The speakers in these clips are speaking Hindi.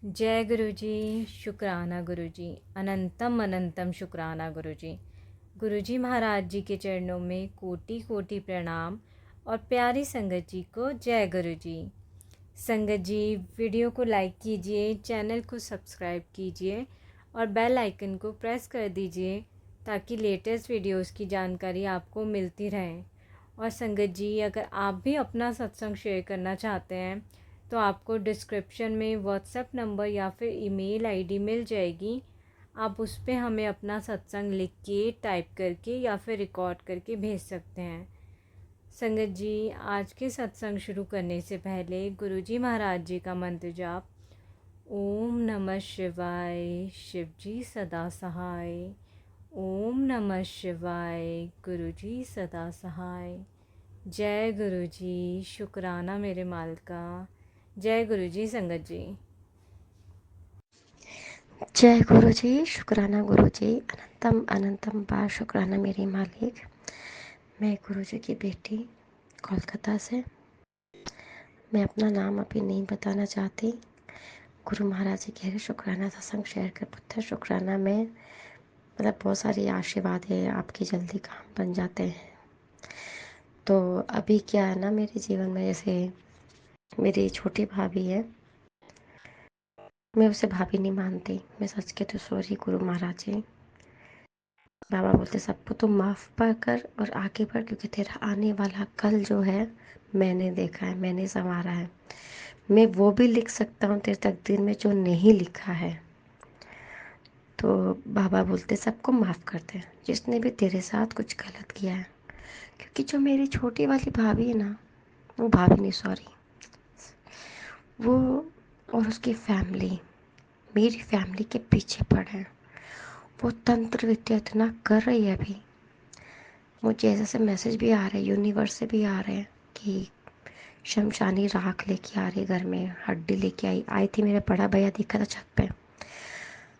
जय गुरु जी। शुक्राना गुरु जी। अनंतम अनंतम शुक्राना गुरु जी। गुरु जी महाराज जी के चरणों में कोटि कोटि प्रणाम और प्यारी संगत जी को जय गुरु जी। संगत जी, वीडियो को लाइक कीजिए, चैनल को सब्सक्राइब कीजिए और बेल आइकन को प्रेस कर दीजिए ताकि लेटेस्ट वीडियोस की जानकारी आपको मिलती रहे। और संगत जी, अगर आप भी अपना सत्संग शेयर करना चाहते हैं तो आपको डिस्क्रिप्शन में व्हाट्सएप नंबर या फिर ईमेल आईडी मिल जाएगी। आप उस पर हमें अपना सत्संग लिख के, टाइप करके या फिर रिकॉर्ड करके भेज सकते हैं। संगत जी, आज के सत्संग शुरू करने से पहले गुरु जी महाराज जी का मंत्र जाप। ओम नमः शिवाय, शिव जी सदा सहाय। ओम नमः शिवाय, गुरु जी सदा सहाय। जय गुरु जी। शुक्राना मेरे मालिका। जय गुरु जी। संगत जी, जय गुरु जी। शुक्राना गुरु जी। अनंतम अनंतम बार शुक्राना मेरे मालिक। मैं गुरु जी की बेटी कोलकाता से। मैं अपना नाम अभी नहीं बताना चाहती। गुरु महाराज जी कह रहे शुक्राना सत्संग शेयर कर पुत्र। शुक्राना में मतलब बहुत सारी आशीर्वाद है, आपकी जल्दी काम बन जाते हैं। तो अभी क्या है ना, मेरे जीवन में जैसे मेरी छोटी भाभी है, मैं उसे भाभी नहीं मानती। मैं सच के तो सॉरी गुरु महाराज जी। बाबा बोलते सबको तो माफ़ पा कर और आगे बढ़, क्योंकि तेरा आने वाला कल जो है मैंने देखा है, मैंने संवारा है। मैं वो भी लिख सकता हूँ तेरे तकदीर में जो नहीं लिखा है। तो बाबा बोलते सबको माफ़ करते हैं जिसने भी तेरे साथ कुछ गलत किया है। क्योंकि जो मेरी छोटी वाली भाभी है ना, वो भाभी नहीं सॉरी, वो और उसकी फैमिली मेरी फैमिली के पीछे पड़े हैं। वो तंत्र विद्या इतना कर रही है अभी। मुझे ऐसे ऐसे मैसेज भी आ रहे हैं, यूनिवर्स से भी आ रहे हैं कि शमशानी राख लेके आ रही घर में, हड्डी लेके आई थी। मेरा बड़ा भैया देखा था छत पे,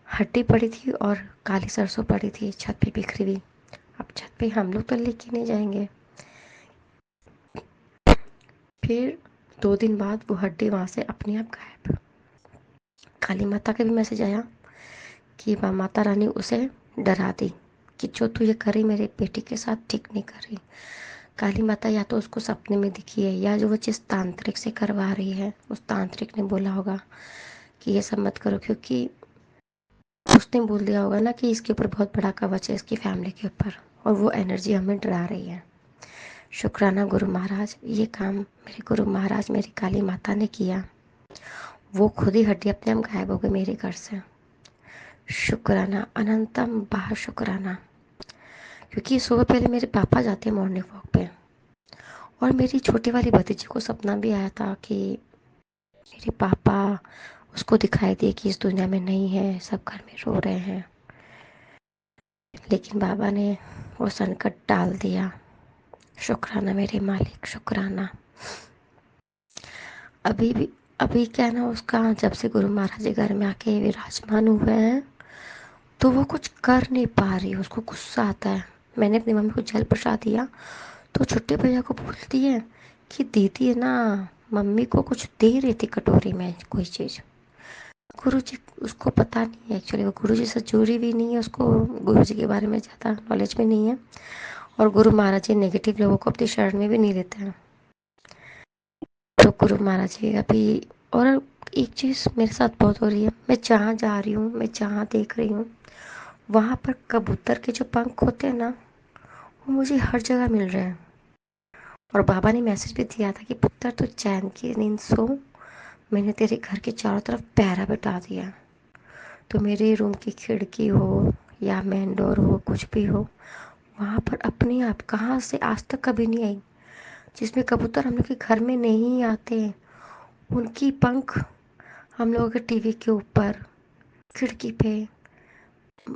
हड्डी पड़ी थी और काली सरसों पड़ी थी छत पे बिखरी हुई। अब छत पे हम लोग तो लेके नहीं जाएंगे। फिर 2 दिन बाद वो हड्डी वहाँ से अपने आप गायब। काली माता का भी मैसेज आया कि माता रानी उसे डरा दी कि जो तू ये करी मेरे बेटी के साथ ठीक नहीं कर रही। काली माता या तो उसको सपने में दिखी है, या जो वो जिस तांत्रिक से करवा रही है उस तांत्रिक ने बोला होगा कि ये सब मत करो, क्योंकि उसने बोल दिया होगा ना कि इसके ऊपर बहुत बड़ा कवच है, इसकी फैमिली के ऊपर, और वो एनर्जी हमें डरा रही है। शुक्राना गुरु महाराज, ये काम मेरे गुरु महाराज मेरी काली माता ने किया। वो खुद ही हड्डी अपने आप गायब हो गई मेरे घर से। शुक्राना, अनंतम बाह शुक्राना। क्योंकि सुबह पहले मेरे पापा जाते हैं मॉर्निंग वॉक पे, और मेरी छोटी वाली भतीजी को सपना भी आया था कि मेरे पापा उसको दिखाई दिए कि इस दुनिया में नहीं है, सब घर में रो रहे हैं। लेकिन बाबा ने वो संकट टाल दिया। शुक्राना मेरे मालिक, शुक्राना। अभी भी अभी क्या ना, उसका जब से गुरु महाराज जी घर में आके विराजमान हुए हैं तो वो कुछ कर नहीं पा रही, उसको गुस्सा आता है। मैंने अपनी मम्मी को जल प्रसाद दिया तो छोटे भैया को बोलती है कि दीदी है ना, मम्मी को कुछ दे रही थी कटोरी में कोई चीज़। गुरु जी, उसको पता नहीं है एक्चुअली, वो गुरु जी से जुड़ी भी नहीं है, उसको गुरु जी के बारे में ज़्यादा नॉलेज भी नहीं है। और गुरु महाराज जी नेगेटिव लोगों को अपनी शरण में भी नहीं लेते हैं। तो गुरु महाराज जी अभी, और एक चीज़ मेरे साथ बहुत हो रही है, मैं जहाँ जा रही हूँ, मैं जहाँ देख रही हूँ, वहाँ पर कबूतर के जो पंख होते हैं ना, वो मुझे हर जगह मिल रहे हैं। और बाबा ने मैसेज भी दिया था कि पुत्र तू चैन की नींद सो, मैंने तेरे घर के चारों तरफ पहरा बिठा दिया। तो मेरे रूम की खिड़की हो या मेन डोर हो, कुछ भी हो, वहाँ पर अपने आप कहाँ से आज तक कभी नहीं आई। जिसमें कबूतर हम लोग के घर में नहीं आते, उनकी पंख हम लोगों के टीवी के ऊपर, खिड़की पे,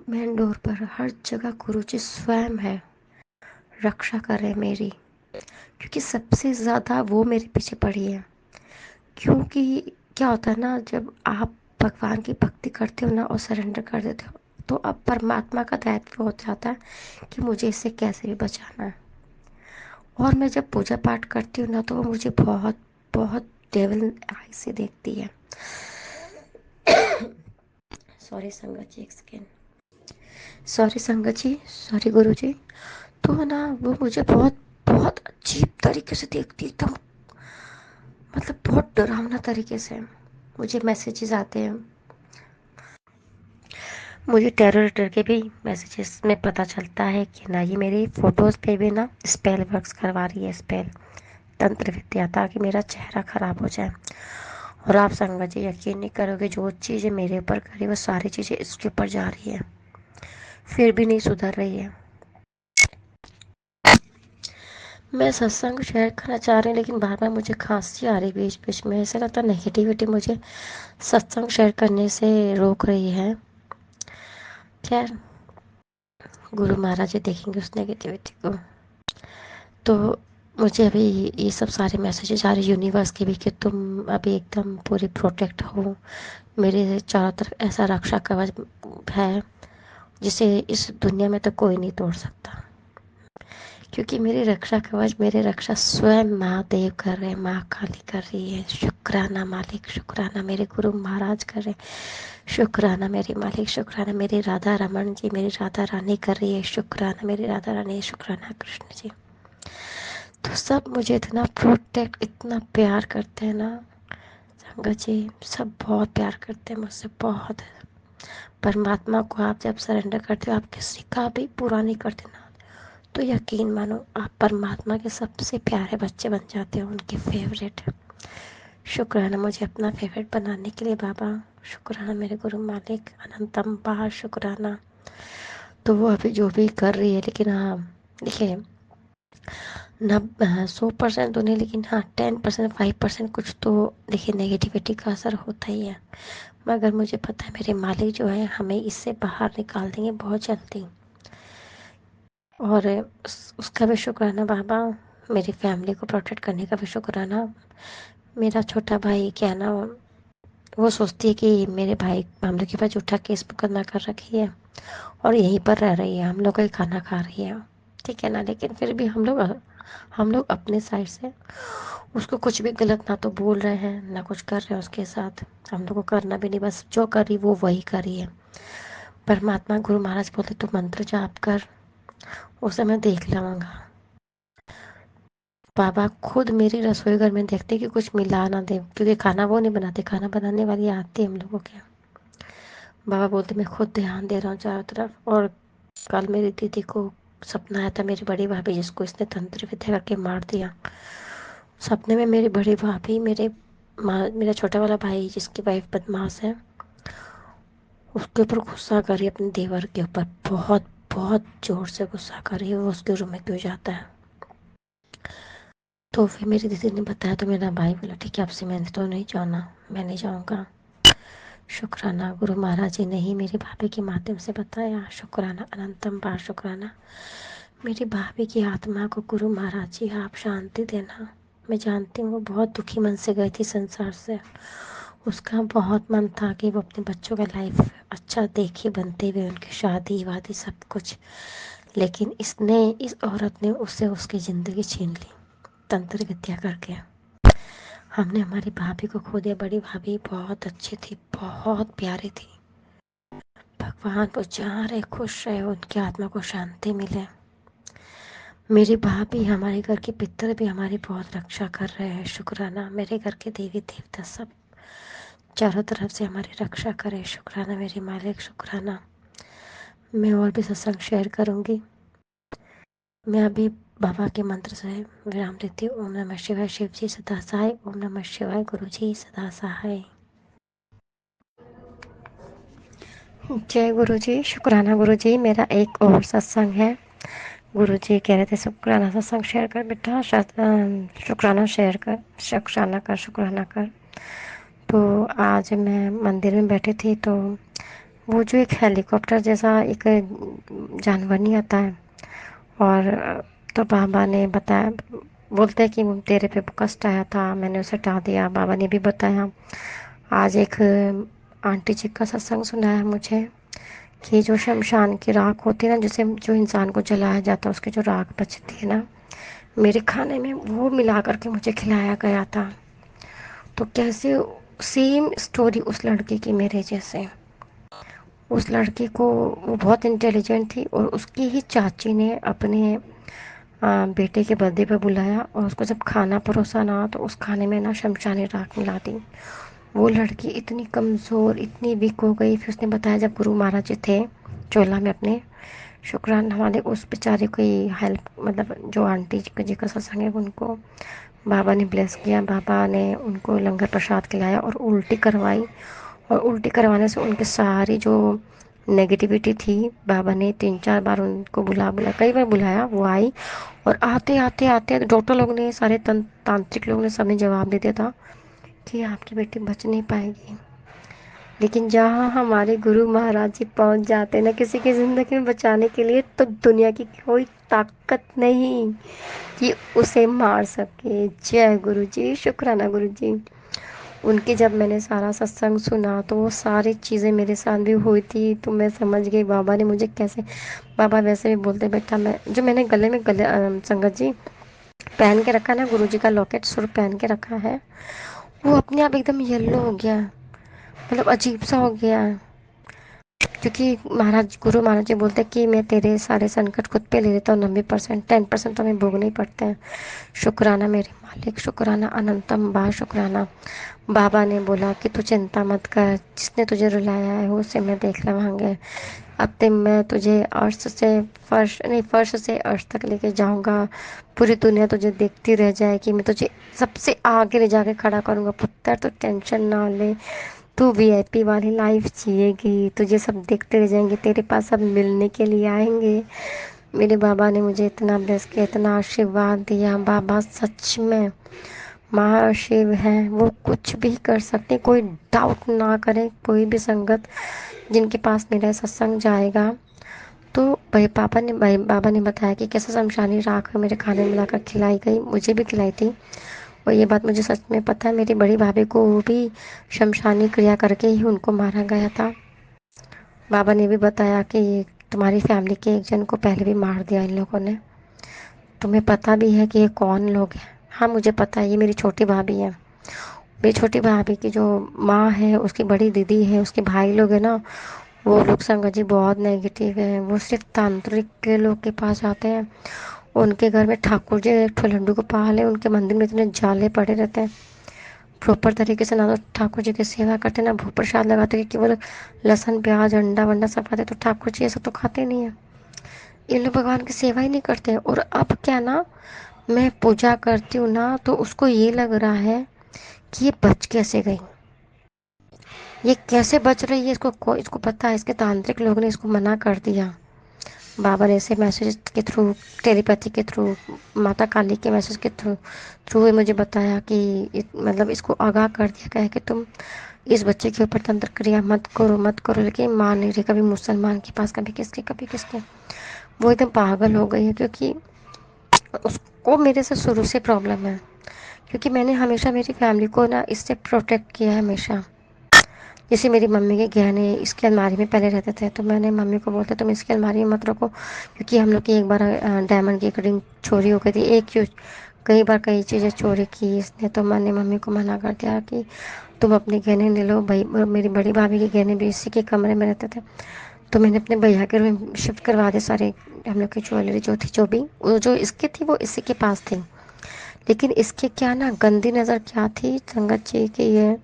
मेन डोर पर, हर जगह गुरुजी स्वयं है, रक्षा कर रहे मेरी। क्योंकि सबसे ज़्यादा वो मेरे पीछे पड़ी है। क्योंकि क्या होता है ना, जब आप भगवान की भक्ति करते हो ना और सरेंडर कर देते हो, तो अब परमात्मा का दायित्व हो जाता है कि मुझे इससे कैसे भी बचाना है। और मैं जब पूजा पाठ करती हूँ ना, तो वो मुझे बहुत बहुत डेविल आई से देखती है। सॉरी संगत जी, एक सेकेंड। सॉरी संगत जी, सॉरी गुरु जी। तो ना वो मुझे बहुत बहुत अजीब तरीके से देखती, एकदम मतलब बहुत डरावना तरीके से मुझे मैसेजेस आते हैं। मुझे टेरर के भी मैसेजेस में पता चलता है कि ना ये मेरी फ़ोटोज़ पे भी ना स्पेल वर्क्स करवा रही है, स्पेल तंत्र विद्या, ताकि मेरा चेहरा ख़राब हो जाए। और आप संगत जी यकीन नहीं करोगे, जो चीज़ें मेरे ऊपर करी वो सारी चीज़ें इसके ऊपर जा रही है, फिर भी नहीं सुधर रही है। मैं सत्संग शेयर करना चाह रही हूँ, लेकिन बार बार मुझे खांसी आ रही बीच बीच में। ऐसा लगता है नेगेटिविटी मुझे सत्संग शेयर करने से रोक रही है। खैर, गुरु महाराज जी देखेंगे उस नेगेटिविटी को। तो मुझे अभी ये सब सारे मैसेजेस आ रहे यूनिवर्स के भी कि तुम अभी एकदम पूरी प्रोटेक्ट हो। मेरे चारों तरफ ऐसा रक्षा कवच है जिसे इस दुनिया में तो कोई नहीं तोड़ सकता, क्योंकि मेरी रक्षा कवच, मेरे रक्षा स्वयं महादेव कर रहे हैं, माँ काली कर रही है। शुक्राना मालिक, शुक्राना मेरे गुरु महाराज कर रहे हैं, शुक्राना मेरे मालिक, शुक्राना मेरी राधा रमन जी, मेरी राधा रानी कर रही है, शुक्राना मेरी राधा रानी, शुक्राना कृष्ण जी। तो सब मुझे इतना प्रोटेक्ट, इतना प्यार करते हैं ना संगत जी, सब बहुत प्यार करते हैं मुझसे, बहुत। परमात्मा को आप जब सरेंडर करते हो, आप किसी का भी बुरा नहीं करते ना, तो यकीन मानो आप परमात्मा के सबसे प्यारे बच्चे बन जाते हो, उनके फेवरेट। शुक्राना मुझे अपना फेवरेट बनाने के लिए बाबा, शुक्राना मेरे गुरु मालिक, अनंतम बार शुक्राना। तो वो अभी जो भी कर रही है, लेकिन हाँ देखिए, 100% तो नहीं, लेकिन हाँ 10%, 5% कुछ तो देखिए नेगेटिविटी का असर होता ही है। मगर मुझे पता है मेरे मालिक जो है हमें इससे बाहर निकाल देंगे बहुत जल्दी। और उसका भी शुक्राना बाबा, मेरी फैमिली को प्रोटेक्ट करने का भी शुक्राना। मेरा छोटा भाई क्या ना, वो सोचती है कि मेरे भाई हम लोग के पास झूठा केस मुकदमा कर रखी है और यहीं पर रह रही है, हम लोग का ही खाना खा रही है, ठीक है ना। लेकिन फिर भी हम लोग अपने साइड से उसको कुछ भी गलत ना तो बोल रहे हैं ना कुछ कर रहे हैं उसके साथ। हम लोग को करना भी नहीं, बस जो कर रही वो वही कर रही है। परमात्मा गुरु महाराज बोलते तू मंत्र जाप कर, उसे मैं देख लूँगा। बाबा खुद मेरी रसोई घर में देखते कि कुछ मिला ना दे, क्योंकि खाना वो नहीं बनाते, खाना बनाने वाली आती है हम लोगों के। बाबा बोलते मैं खुद ध्यान दे रहा हूँ चारों तरफ। और कल मेरी दीदी को सपना आया था, मेरी बड़ी भाभी जिसको इसने तंत्र विद्या करके मार दिया। सपने में मेरी बड़ी भाभी मेरा छोटा वाला भाई जिसकी वाइफ बदमाश है, उसके ऊपर गुस्सा कर रही है, अपने देवर के ऊपर बहुत बहुत ज़ोर से गुस्सा कर रही है। वो उसके रूम में क्यों जाता है। तो फिर मेरी दीदी ने बताया, तो मेरा भाई बोला ठीक है आपसे मैंने तो नहीं जाना, मैं नहीं जाऊँगा। शुक्राना गुरु महाराज जी ने ही मेरी भाभी के माध्यम से बताया। शुक्राना अनंतम बार शुक्राना। मेरी भाभी की आत्मा को गुरु महाराज जी आप शांति देना। मैं जानती हूँ वो बहुत दुखी मन से गई थी संसार से। उसका बहुत मन था कि वो अपने बच्चों का लाइफ अच्छा देखे बनते हुए, उनकी शादी वादी सब कुछ। लेकिन इस औरत ने उससे उसकी ज़िंदगी छीन ली तंत्र विद्या करके। हमने हमारी भाभी को खो दिया। बड़ी भाभी बहुत अच्छी थी, बहुत प्यारी थी। भगवान वो जहाँ रहे खुश रहे, उनकी आत्मा को शांति मिले। मेरी भाभी, हमारे घर के पितर भी हमारी बहुत रक्षा कर रहे हैं। शुक्राना मेरे घर के देवी देवता सब चारों तरफ से हमारी रक्षा करे। शुक्राना मेरे मालिक, शुक्राना। मैं और भी सत्संग शेयर करूँगी। मैं अभी बाबा के मंत्र से विराम देती हूँ। ओम नमः शिवाय, शिव जी सदा सहाय। ओम नमः शिवाय, गुरु जी सदा सहाय। जय गुरु जी, शुक्राना गुरु जी। मेरा एक और सत्संग है। गुरु जी कह रहे थे शुक्राना सत्संग शेयर कर बेटा, शुक्राना शेयर कर, शुक्राना कर, शुक्राना कर। तो आज मैं मंदिर में बैठी थी, तो वो जो एक हेलीकॉप्टर जैसा एक जानवर नहीं आता है, और तो बाबा ने बताया, बोलते हैं कि तेरे पे कष्ट आया था, मैंने उसे हटा दिया। बाबा ने भी बताया। आज एक आंटी जी का सत्संग सुनाया मुझे कि जो शमशान की राख होती है ना, जिसे जो इंसान को जलाया जाता है, उसकी जो राख बचती है ना, मेरे खाने में वो मिला करके मुझे खिलाया गया था। तो कैसे सेम स्टोरी उस लड़के की मेरे जैसे, उस लड़के को, वो बहुत इंटेलिजेंट थी और उसकी ही चाची ने अपने बेटे के बर्थडे पे बुलाया और उसको जब खाना परोसा ना तो उस खाने में ना शमशानी राख मिला दी। वो लड़की इतनी कमज़ोर, इतनी वीक हो गई। फिर उसने बताया जब गुरु महाराज जी थे चोला में अपने, शुक्राना हमारे उस बेचारे को हेल्प, मतलब जो आंटी जी का सत्संग है उनको बाबा ने ब्लेस किया। बाबा ने उनको लंगर प्रसाद खिलाया और उल्टी करवाई। और उल्टी करवाने से उनकी सारी जो नेगेटिविटी थी, बाबा ने 3-4 बार उनको बुला बुला कई बार बुलाया, वो आई। और आते आते आते डॉक्टर लोग ने, सारे तांत्रिक लोग ने, सबने जवाब दे दिया था कि आपकी बेटी बच नहीं पाएगी। लेकिन जहाँ हमारे गुरु महाराज जी पहुँच जाते ना किसी की ज़िंदगी में बचाने के लिए, तो दुनिया की कोई ताकत नहीं कि उसे मार सके। जय गुरु जी, शुक्राना गुरु जी। उनके जब मैंने सारा सत्संग सुना तो वो सारी चीज़ें मेरे साथ भी हुई थी, तो मैं समझ गई बाबा ने मुझे कैसे। बाबा वैसे भी बोलते, बेटा मैं जो मैंने गले में संगत जी पहन के रखा ना, गुरु जी का लॉकेट सुर पहन के रखा है, वो अपने आप एकदम येलो हो गया, मतलब अजीब सा हो गया। क्योंकि गुरु महाराज जी बोलते हैं कि मैं तेरे सारे संकट खुद पे ले लेता हूँ, 90%, 10% तो हमें भोगने ही पड़ते हैं। शुक्राना मेरे मालिक, शुक्राना अनंतम बा शुक्राना। बाबा ने बोला कि तू चिंता मत कर, जिसने तुझे रुलाया है उसे मैं देख लवांगे। अब तो मैं तुझे अर्श से फर्श नहीं, फर्श से अर्श तक लेके जाऊंगा। पूरी दुनिया तुझे देखती रह जाएगी, मैं तुझे सबसे आगे ले जाके खड़ा करूंगा। पुत्र तो टेंशन ना ले, तू वीआईपी वाली लाइफ जिएगी, तुझे सब देखते रह जाएंगे, तेरे पास सब मिलने के लिए आएंगे। मेरे बाबा ने मुझे इतना ब्लेस किया, इतना आशीर्वाद दिया। बाबा सच में महाशिव हैं, वो कुछ भी कर सकते, कोई डाउट ना करे। कोई भी संगत जिनके पास मेरा सत्संग जाएगा तो भाई बाबा ने बताया कि कैसे शमशानी राख मेरे खाने में मिलाकर खिलाई गई, मुझे भी खिलाई थी। और ये बात मुझे सच में पता है, मेरी बड़ी भाभी को भी शमशानी क्रिया करके ही उनको मारा गया था। बाबा ने भी बताया कि तुम्हारी फैमिली के एक जन को पहले भी मार दिया इन लोगों ने। तुम्हें पता भी है कि ये कौन लोग हैं? हाँ मुझे पता है, ये मेरी छोटी भाभी है। मेरी छोटी भाभी की जो माँ है, उसकी बड़ी दीदी है, उसके भाई लोग हैं ना, वो लोग संगत जी बहुत नेगेटिव है। वो सिर्फ तांत्रिक के लोग के पास जाते हैं। उनके घर में ठाकुर जी एक ठो लड्डू गोपाल है, उनके मंदिर में इतने जाले पड़े रहते हैं। प्रॉपर तरीके से ना तो ठाकुर जी की सेवा करते ना भोग प्रसाद लगाते, क्योंकि वो लोग लहसुन प्याज अंडा वंडा सब खाते, तो ठाकुर जी ये सब तो खाते नहीं है। ये लोग भगवान की सेवा ही नहीं करते। और अब क्या ना, मैं पूजा करती हूँ ना तो उसको ये लग रहा है कि ये बच कैसे गई, ये कैसे बच रही है। इसको पता है, इसके तांत्रिक लोग ने इसको मना कर दिया। बाबा ने ऐसे मैसेज के थ्रू, टेलीपैथी के थ्रू, माता काली के मैसेज के थ्रू थ्रू ही मुझे बताया कि मतलब इसको आगाह कर दिया गया है कि तुम इस बच्चे के ऊपर तंत्र क्रिया मत करो मत करो। लेकिन मान नहीं रही, कभी मुसलमान के पास, कभी किसके कभी किसके। वो एकदम पागल हो गई है, क्योंकि उसको मेरे से शुरू से प्रॉब्लम है। क्योंकि मैंने हमेशा मेरी फैमिली को ना इससे प्रोटेक्ट किया है हमेशा। जैसे मेरी मम्मी के गहने इसकी अलमारी में पहले रहते थे, तो मैंने मम्मी को बोलते तुम इसकी अलमारी में मत रखो, क्योंकि हम लोग की एक बार डायमंड की एक रिंग चोरी हो गई थी। एक क्यों, कई बार कई चीज़ें चोरी की इसने, तो मैंने मम्मी को मना कर दिया कि तुम अपने गहने ले लो। भाई मेरी बड़ी भाभी के गहने भी इसी के कमरे में रहते थे, तो मैंने अपने भैया के रूम में शिफ्ट करवा दिए सारे। हम लोग की ज्वेलरी जो थी, जो भी वो जो इसकी थी वो इसी के पास थी। लेकिन इसके क्या ना गंदी नज़र क्या थी संगत जी की, ये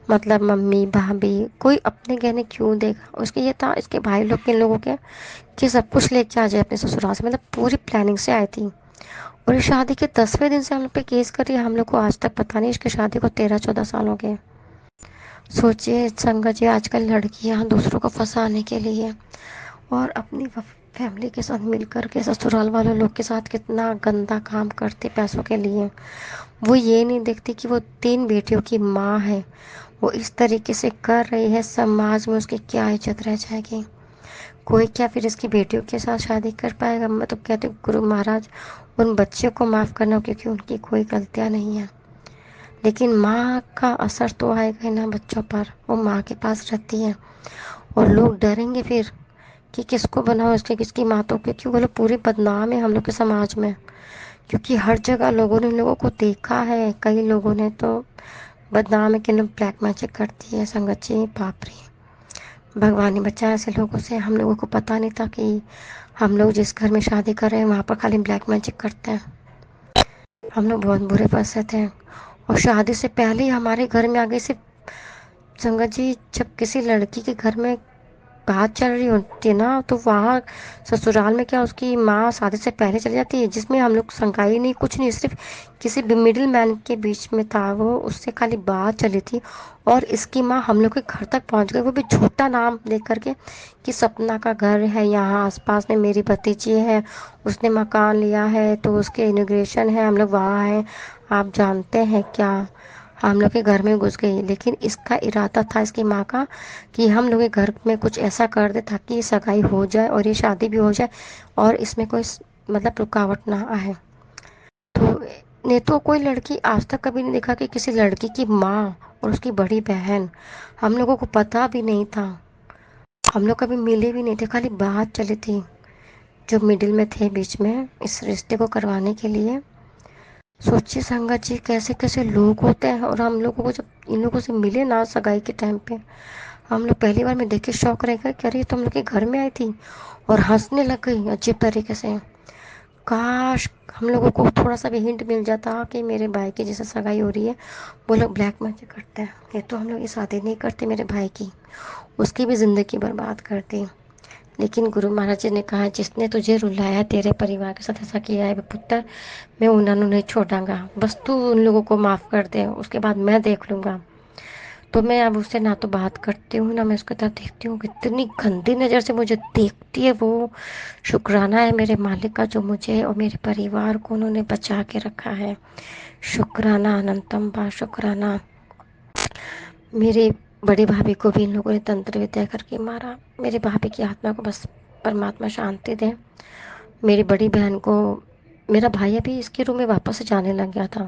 मतलब मम्मी भाभी कोई अपने गहने क्यों देगा। उसके ये था, इसके भाई लोग के, इन लोगों के, कि सब कुछ लेके आ जाए अपने ससुराल से, मतलब पूरी प्लानिंग से आई थी। और ये शादी के 10वें दिन से हम लोग पे केस कर रही है। हम लोग को आज तक पता नहीं, इसकी शादी को 13-14 साल हो गए। सोचिए संगत जी, आजकल लड़कियां दूसरों को फंसाने के लिए और अपनी फैमिली के साथ मिलकर के ससुराल वालों लोग के साथ कितना गंदा काम करते पैसों के लिए। वो ये नहीं देखती कि वो 3 बेटियों की माँ है, वो इस तरीके से कर रही है, समाज में उसकी क्या इज्जत रह जाएगी। कोई क्या फिर इसकी बेटियों के साथ शादी कर पाएगा। मैं तो कहती हूँ गुरु महाराज उन बच्चियों को माफ़ करना, क्योंकि उनकी कोई गलतियाँ नहीं है। लेकिन माँ का असर तो आएगा ही ना बच्चों पर, वो माँ के पास रहती है। और लोग डरेंगे फिर कि किसको बनाओ इसके, किसकी माँ, तो क्योंकि वो लोग पूरी बदनाम है हम लोग के समाज में। क्योंकि हर जगह लोगों ने, लोगों को देखा है, कई लोगों ने तो बदनाम है कि लोग ब्लैक मैजिक करती है संगत जी, बाप रे। भगवान ने बचाया ऐसे लोगों से। हम लोगों को पता नहीं था कि हम लोग जिस घर में शादी कर रहे हैं वहाँ पर खाली ब्लैक मैजिक करते हैं। हम लोग बहुत बुरे फंसे थे। और शादी से पहले ही हमारे घर में आ गई। सिर्फ संगत जी, जब किसी लड़की के घर में बात चल रही होती है ना, तो वहाँ ससुराल में क्या उसकी माँ शादी से पहले चली जाती है, जिसमें हम लोग शंकाई नहीं, कुछ नहीं, सिर्फ किसी मिडिल मैन के बीच में था वो, उससे खाली बात चली थी। और इसकी माँ हम लोग के घर तक पहुँच गई, वो भी झूठा नाम दे करके कि सपना का घर है यहाँ आसपास में, मेरी भतीजी है, उसने मकान लिया है तो उसके इनॉग्रेशन है, हम लोग वहाँ हैं, आप जानते हैं क्या। हम लोग के घर में घुस गई। लेकिन इसका इरादा था, इसकी माँ का, कि हम लोग के घर में कुछ ऐसा कर दे ताकि ये सगाई हो जाए और ये शादी भी हो जाए और इसमें कोई मतलब रुकावट ना आए। तो ने तो कोई लड़की आज तक कभी नहीं देखा कि किसी लड़की की माँ और उसकी बड़ी बहन, हम लोगों को पता भी नहीं था, हम लोग कभी मिले भी नहीं थे, खाली बात चली थी जो मिडिल में थे बीच में इस रिश्ते को करवाने के लिए। सोचिए संगत जी, कैसे कैसे लोग होते हैं। और हम लोगों को जब इन लोगों से मिले ना सगाई के टाइम पे, हम लोग पहली बार में देख के शौक रह गए कि अरे ये तो हम लोग के घर में आई थी, और हंसने लग गई अजीब तरीके से। काश हम लोगों को थोड़ा सा भी हिंट मिल जाता कि मेरे भाई की जैसे सगाई हो रही है, वो लोग ब्लैक मैजिक करते हैं, ये तो हम लोग ये शादी नहीं करते मेरे भाई की, उसकी भी ज़िंदगी बर्बाद करती। लेकिन गुरु महाराज जी ने कहा, जिसने तुझे रुलाया, तेरे परिवार के साथ ऐसा किया है पुत्र, मैं उन्होंने नहीं छोड़ूंगा, बस तू उन लोगों को माफ़ कर दे, उसके बाद मैं देख लूँगा। तो मैं अब उससे ना तो बात करती हूँ ना मैं उसकी तरफ देखती हूँ, कितनी गंदी नज़र से मुझे देखती है वो। शुक्राना है मेरे मालिक का जो मुझे और मेरे परिवार को उन्होंने बचा के रखा है। शुक्राना, अनंतम बा शुक्राना। मेरे बड़ी भाभी को भी इन लोगों ने तंत्र विद्या करके मारा। मेरी भाभी की आत्मा को बस परमात्मा शांति दे। मेरी बड़ी बहन को, मेरा भाई अभी इसके रूम में वापस से जाने लग गया था,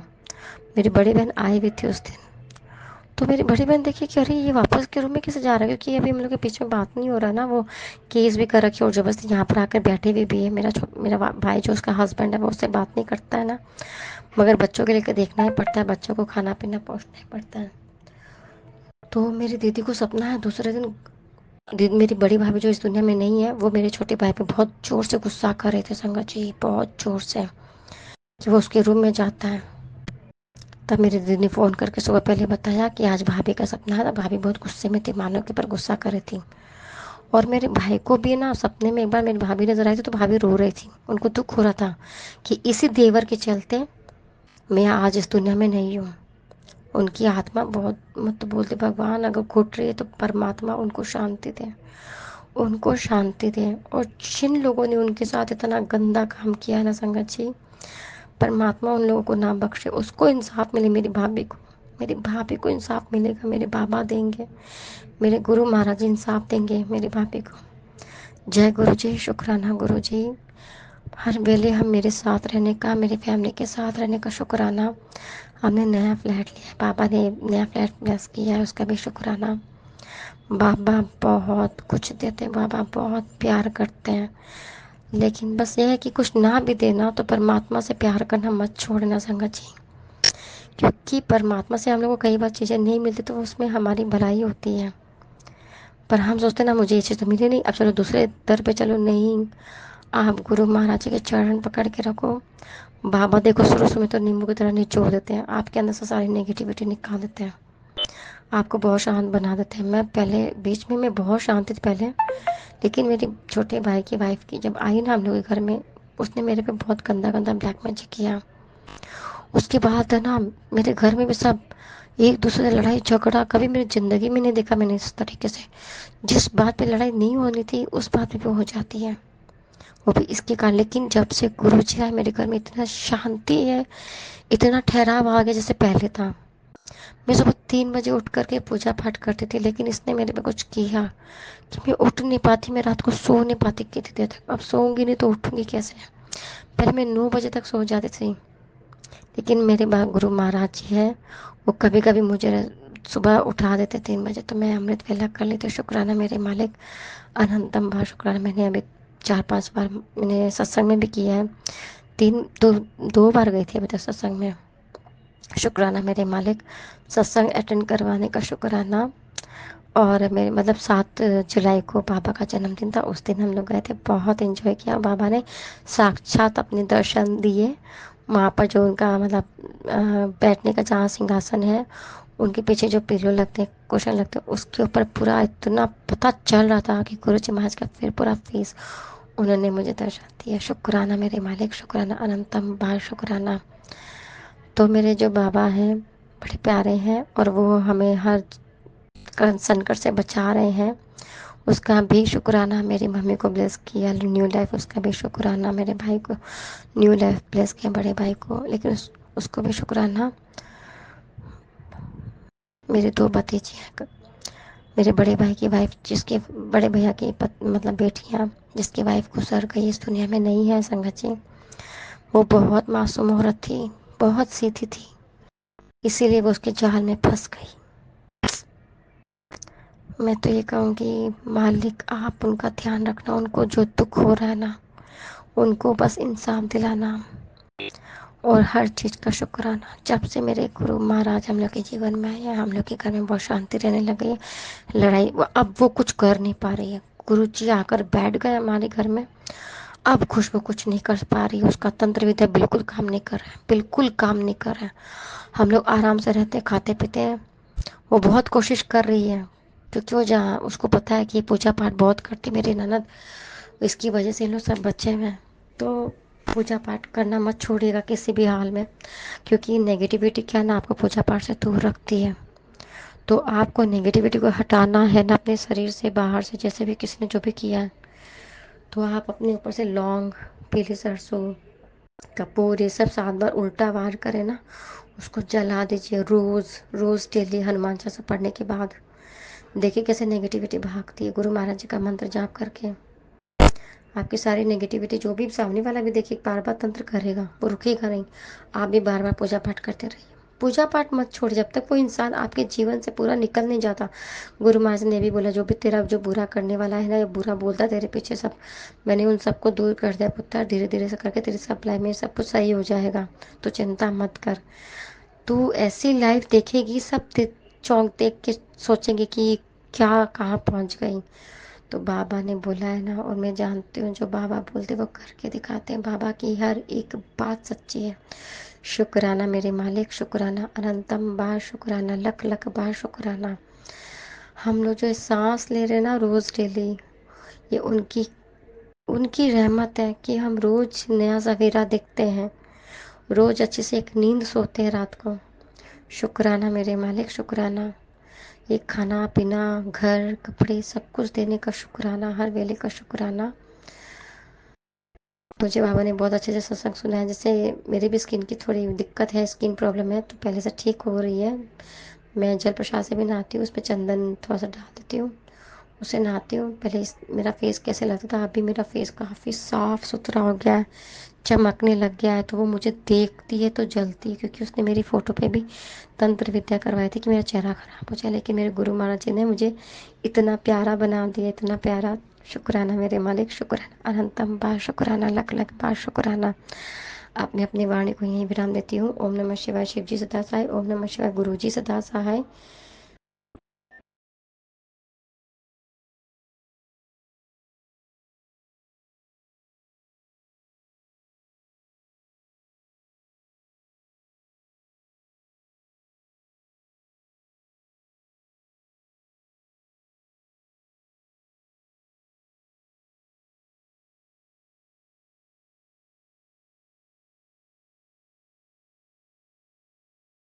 मेरी बड़ी बहन आई हुई थी उस दिन। तो मेरी बड़ी बहन देखी कि अरे ये वापस के रूम में कैसे जा रहा है, क्योंकि अभी हम लोग के बीच में बात नहीं हो रहा ना, वो केस भी कर रखी है और ज़बरदस्ती यहाँ पर आकर बैठे हुए भी है। मेरा भाई जो उसका हस्बैंड है वो उससे बात नहीं करता है ना, मगर बच्चों के लेकर देखना ही पड़ता है, बच्चों को खाना पीना पहुँचना ही पड़ता है। तो मेरी दीदी को सपना है दूसरे दिन, दीदी मेरी बड़ी भाभी जो इस दुनिया में नहीं है, वो मेरे छोटे भाई पे बहुत ज़ोर से गुस्सा कर रहे थे संगत जी, बहुत ज़ोर से, कि वो उसके रूम में जाता है। तब मेरी दीदी ने फ़ोन करके सुबह पहले बताया कि आज भाभी का सपना है। भाभी बहुत गुस्से में थी, मानो के ऊपर गुस्सा कर रही थी। और मेरे भाई को भी ना सपने में एक बार मेरी भाभी नजर आई थी, तो भाभी रो रही थी, उनको दुख हो रहा था कि इसी देवर के चलते मैं आज इस दुनिया में नहीं हूँ। उनकी आत्मा बहुत, मत बोलते भगवान, अगर घुट रही है तो परमात्मा उनको शांति दे, उनको शांति दे। और जिन लोगों ने उनके साथ इतना गंदा काम किया है ना संगत जी, परमात्मा उन लोगों को ना बख्शे, उसको इंसाफ मिले, मेरी भाभी को, मेरी भाभी को इंसाफ मिलेगा, मेरे बाबा देंगे, मेरे गुरु महाराज इंसाफ देंगे मेरी भाभी को। जय गुरु जी, शुक्राना गुरु जी, हर वेले हम मेरे साथ रहने का, मेरी फैमिली के साथ रहने का शुक्राना। हमने नया फ्लैट लिया है, पापा ने नया फ्लैट ब्लेस किया है, उसका भी शुक्राना। बाबा बहुत कुछ देते हैं, बाबा बहुत प्यार करते हैं। लेकिन बस ये है कि कुछ ना भी देना तो परमात्मा से प्यार करना मत छोड़ना संगत जी, क्योंकि परमात्मा से हम लोग को कई बार चीज़ें नहीं मिलती तो उसमें हमारी भलाई होती है। पर हम सोचते ना मुझे ये चीज़ तो मिली नहीं, अब चलो दूसरे दर पे चलो, नहीं, आप गुरु महाराज जी के चरण पकड़ के रखो। बाबा देखो शुरू शुरू में तो नींबू की तरह निचोड़ देते हैं, आपके अंदर से सारी नेगेटिविटी निकाल देते हैं, आपको बहुत शांत बना देते हैं। मैं पहले बीच में मैं बहुत शांत थी पहले, लेकिन मेरी छोटे भाई की वाइफ की जब आई ना हम लोग के घर में, उसने मेरे पे बहुत गंदा गंदा ब्लैक मैजिक किया। उसके बाद है ना मेरे घर में भी सब एक दूसरे से लड़ाई झगड़ा, कभी मेरी ज़िंदगी में नहीं देखा मैंने इस तरीके से। जिस बात पे लड़ाई नहीं होनी थी उस बात पे भी हो जाती है, वो भी इसके कारण। लेकिन जब से गुरु जी आए मेरे घर में इतना शांति है, इतना ठहराव आ गया जैसे पहले था। मैं सुबह 3 बजे उठ करके पूजा पाठ करती थी, लेकिन इसने मेरे पे कुछ किया कि मैं उठ नहीं पाती, मैं रात को सो नहीं पाती कितनी देर तक। अब सोऊंगी नहीं तो उठूंगी कैसे। पहले मैं 9 बजे तक सो जाती थी, लेकिन मेरे गुरु महाराज जी है, वो कभी कभी मुझे सुबह उठा देते 3 बजे, तो मैं अमृत वेला कर लेती। शुक्राना मेरे मालिक, अनंतम भा शुक्राना। मैंने अभी 4-5 बार मैंने सत्संग में भी किया है, तीन दो 2 बार गई थी अभी तक सत्संग में। शुक्राना मेरे मालिक, सत्संग अटेंड करवाने का शुक्राना। और मेरे मतलब 7 जुलाई को पापा का जन्मदिन था, उस दिन हम लोग गए थे, बहुत एंजॉय किया। बाबा ने साक्षात अपने दर्शन दिए वहाँ पर, जो उनका मतलब बैठने का जहाँ सिंहासन है, उनके पीछे जो पिलो लगते हैं, कुशन लगते हैं, उसके ऊपर पूरा इतना पता चल रहा था कि गुरु जी महाराज का फिर पूरा फेस, उन्होंने मुझे दर्शन दिया। शुक्राना मेरे मालिक, शुक्राना अनंतम बार शुक्राना। तो मेरे जो बाबा हैं बड़े प्यारे हैं, और वो हमें हर संकट से बचा रहे हैं, उसका भी शुक्राना। मेरी मम्मी को ब्लेस किया न्यू लाइफ, उसका भी शुक्राना। मेरे भाई को न्यू लाइफ ब्लेस किया, बड़े भाई को, लेकिन उसको भी शुक्राना। मेरे 2 भतीजे हैं, मेरे बड़े भाई की वाइफ, जिसके बड़े भैया की मतलब बेटियां, जिसकी वाइफ गुजर गई, इस दुनिया में नहीं है संगत जी। वो बहुत मासूम औरत थी, बहुत सीधी थी, इसीलिए वो उसके जाल में फंस गई। मैं तो ये कहूँगी, मालिक आप उनका ध्यान रखना, उनको जो दुख हो रहा है ना, उनको बस इंसाफ दिलाना, और हर चीज़ का शुक्राना। जब से मेरे गुरु महाराज हम लोग के जीवन में आए हैं, हम लोग के घर में बहुत शांति रहने लग गई है। लड़ाई अब वो कुछ कर नहीं पा रही है। गुरु जी आकर बैठ गए हमारे घर में, अब खुशबू कुछ नहीं कर पा रही है, उसका तंत्र विद्या बिल्कुल काम नहीं कर रहा है, बिल्कुल काम नहीं कर रहा है। हम लोग आराम से रहते, खाते पीते हैं। वो बहुत कोशिश कर रही है, क्योंकि वो जहाँ उसको पता है कि पूजा पाठ बहुत करती मेरी ननद, इसकी वजह से इन लोग सब बच्चे हुए हैं। तो पूजा पाठ करना मत छोड़िएगा किसी भी हाल में, क्योंकि नेगेटिविटी क्या ना आपको पूजा पाठ से दूर रखती है। तो आपको नेगेटिविटी को हटाना है ना अपने शरीर से, बाहर से, जैसे भी किसी ने जो भी किया है, तो आप अपने ऊपर से लौंग, पीली सरसों, कपूर, ये सब 7 बार उल्टा वार करें ना, उसको जला दीजिए रोज़ रोज़ डेली हनुमान चालीसा पढ़ने के बाद। देखिए कैसे नेगेटिविटी भागती है, गुरु महाराज जी का मंत्र जाप करके। आपकी सारी नेगेटिविटी, जो भी सामने वाला भी देखिए बार बार तंत्र करेगा, वो रुकेगा नहीं। आप भी बार बार पूजा पाठ करते रहिए, पूजा पाठ मत छोड़ जब तक वो इंसान आपके जीवन से पूरा निकल नहीं जाता। गुरु महाराज ने भी बोला, जो भी तेरा जो बुरा करने वाला है ना, ये बुरा बोलता तेरे पीछे सब, मैंने उन सबको दूर कर दिया पुत्र, धीरे धीरे से करके तेरी सब लाइफ में सब कुछ सही हो जाएगा, तो चिंता मत कर। तू ऐसी लाइफ देखेगी, सब चौंक देख के सोचेंगे कि क्या कहाँ पहुँच गई। तो बाबा ने बोला है ना, और मैं जानती हूँ जो बाबा बोलते वो करके दिखाते हैं। बाबा की हर एक बात सच्ची है। शुक्राना मेरे मालिक, शुक्राना अनंतम बार शुक्राना, लख लख बार शुक्राना। हम लोग जो सांस ले रहे हैं ना रोज़ डेली, ये उनकी उनकी रहमत है कि हम रोज़ नया सवेरा देखते हैं, रोज़ अच्छे से एक नींद सोते हैं रात को। शुक्राना मेरे मालिक, शुक्राना। ये खाना पीना, घर कपड़े सब कुछ देने का शुक्राना, हर वेले का शुक्राना। मुझे बाबा ने बहुत अच्छे से सत्संग सुनाया। जैसे मेरी भी स्किन की थोड़ी दिक्कत है, स्किन प्रॉब्लम है, तो पहले से ठीक हो रही है। मैं जल प्रसाद से भी नहाती हूँ, उसमें चंदन थोड़ा सा डाल देती हूँ, उससे नहाती हूँ। पहले मेरा फेस कैसे लगता था, अभी मेरा फेस काफ़ी साफ सुथरा हो गया है, चमकने लग गया है। तो वो मुझे देखती है तो जलती है, क्योंकि उसने मेरी फ़ोटो पे भी तंत्र विद्या करवाई थी कि मेरा चेहरा ख़राब हो जाए, लेकिन मेरे गुरु महाराज जी ने मुझे इतना प्यारा बना दिया, इतना प्यारा। शुक्राना मेरे मालिक, शुक्राना अनंतम बार शुक्राना, लख लख बार शुक्राना। अब मैं अपनी वाणी को यहीं विराम देती हूँ। ओम नमः शिवाय, शिव जी सदा सहाय। ओम नमः शिवाय, गुरु जी सदा सहाय।